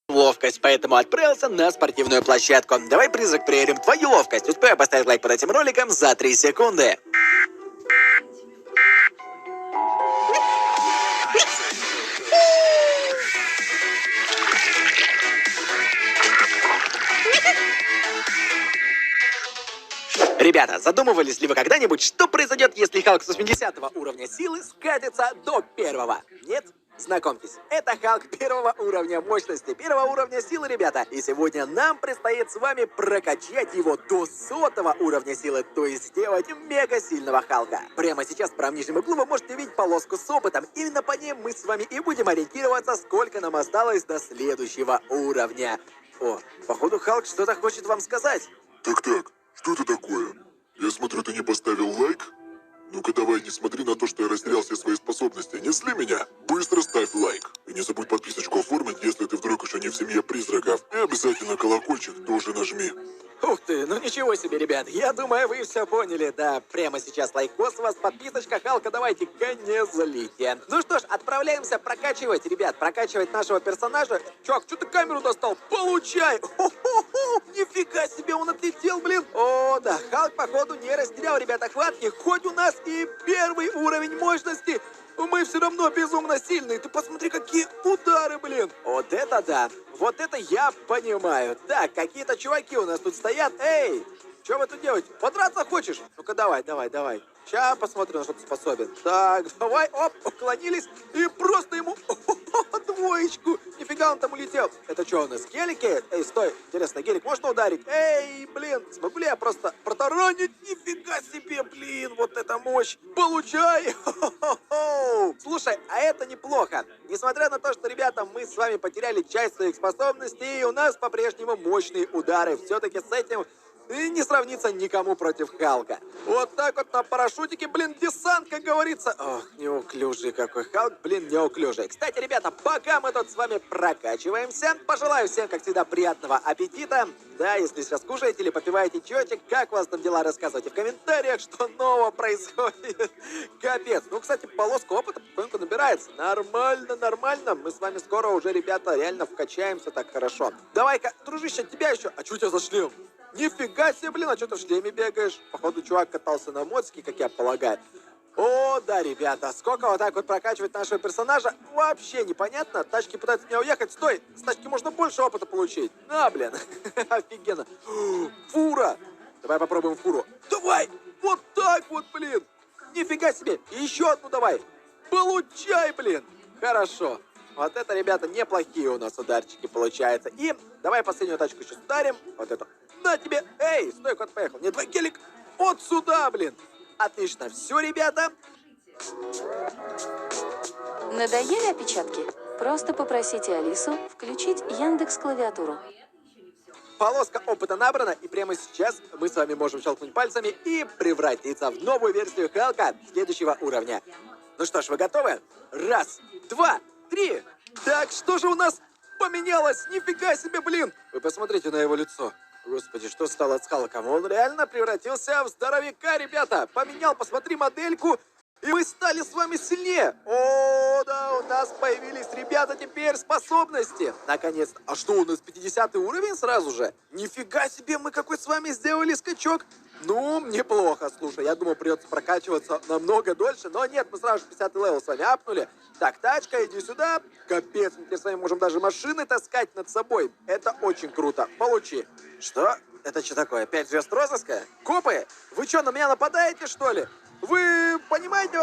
ловкость, поэтому отправился на спортивную площадку. Давай, призрак, проверим твою ловкость. Успею поставить лайк под этим роликом за 3 секунды. Ребята, задумывались ли вы когда-нибудь, что произойдет, если Халк с 80 уровня силы скатится до 1-го? Нет? Знакомьтесь, это Халк 1-го уровня мощности, 1-го уровня силы, ребята. И сегодня нам предстоит с вами прокачать его до 100-го уровня силы, то есть сделать мега сильного Халка. Прямо сейчас в правом нижнем углу вы можете видеть полоску с опытом. Именно по ней мы с вами и будем ориентироваться, сколько нам осталось до следующего уровня. О, походу Халк что-то хочет вам сказать. Так, что это такое? Я смотрю, ты не поставил лайк? Ну-ка давай, не смотри на то, что я растерял все свои способности. Не сли меня. Быстро ставь лайк. И не забудь подписочку оформить, если ты вдруг еще не в семье призраков. И обязательно колокольчик тоже нажми. Ух ты, ну ничего себе, ребят. Я думаю, вы все поняли. Да, прямо сейчас лайкос у вас, подписочка, Халка, давайте-ка не злите. Ну что ж, отправляемся прокачивать, ребят, прокачивать нашего персонажа. Чувак, что ты камеру достал? Получай! Хо-хо-хо! Нифига себе, он отлетел, блин! О, да, Халк, походу, не растерял, ребята, хватки. Хоть у нас и 1-й уровень мощности, мы все равно безумно сильные. Ты посмотри, какие удары, блин. Вот это да. Вот это я понимаю. Так, какие-то чуваки у нас тут стоят. Эй, что вы тут делаете? Подраться хочешь? Ну-ка, давай. Сейчас посмотрим, на что ты способен. Так, давай, оп, уклонились. И просто ему двоечку. Нифига он там улетел. Это что у нас, гелики? Эй, стой. Интересно, гелик можно ударить? Эй, блин, смогу ли я просто протаранить? Нифига себе, блин, вот это мощь. Получай. Слушай, а это неплохо. Несмотря на то, что, ребята, мы с вами потеряли часть своих способностей, и у нас по-прежнему мощные удары. Все-таки с этим и не сравнится никому против Халка. Вот так вот на парашютике, блин, десант, как говорится. Ох, неуклюжий какой Халк, блин, неуклюжий. Кстати, ребята, пока мы тут с вами прокачиваемся, пожелаю всем, как всегда, приятного аппетита. Да, если сейчас кушаете или попиваете чаечек, как у вас там дела, рассказывайте в комментариях, что нового происходит. Капец. Ну, кстати, полоска опыта потихоньку набирается. Нормально. Мы с вами скоро уже, ребята, реально вкачаемся так хорошо. Давай-ка, дружище, тебя еще. А что у тебя за шлем? Нифига себе, блин, а что ты в шлеме бегаешь? Походу, чувак катался на мотике, как я полагаю. О, да, ребята, сколько вот так вот прокачивать нашего персонажа, вообще непонятно. Тачки пытаются меня уехать. Стой, с тачки можно больше опыта получить. На, блин, офигенно. Фура. Давай попробуем фуру. Давай, вот так вот, блин. Нифига себе, и еще одну давай. Получай, блин. Хорошо. Вот это, ребята, неплохие у нас ударчики получаются. И давай последнюю тачку сейчас ударим. Вот эту. На тебе. Эй, стой, кот поехал. Нет, давай гелик. Вот сюда, блин. Отлично. Все, ребята. Надоели опечатки? Просто попросите Алису включить Яндекс.Клавиатуру. Полоска опыта набрана, и прямо сейчас мы с вами можем щелкнуть пальцами и превратиться в новую версию Халка следующего уровня. Ну что ж, вы готовы? 1, 2, 3. Так, что же у нас поменялось? Нифига себе, блин. Вы посмотрите на его лицо. Господи, что стало с Халком? Он реально превратился в здоровяка, ребята. Поменял, посмотри модельку, и мы стали с вами сильнее. О, да, у нас появились, ребята, теперь способности. Наконец. А что, у нас 50 уровень сразу же? Нифига себе, мы какой с вами сделали скачок. Ну, неплохо, слушай, я думал, придется прокачиваться намного дольше, но нет, мы сразу же 50 левел с вами апнули. Так, тачка, иди сюда. Капец, мы теперь с вами можем даже машины таскать над собой. Это очень круто. Получи. Что? Это что такое? 5 звезд розыска? Копы? Вы что, на меня нападаете, что ли? Вы понимаете,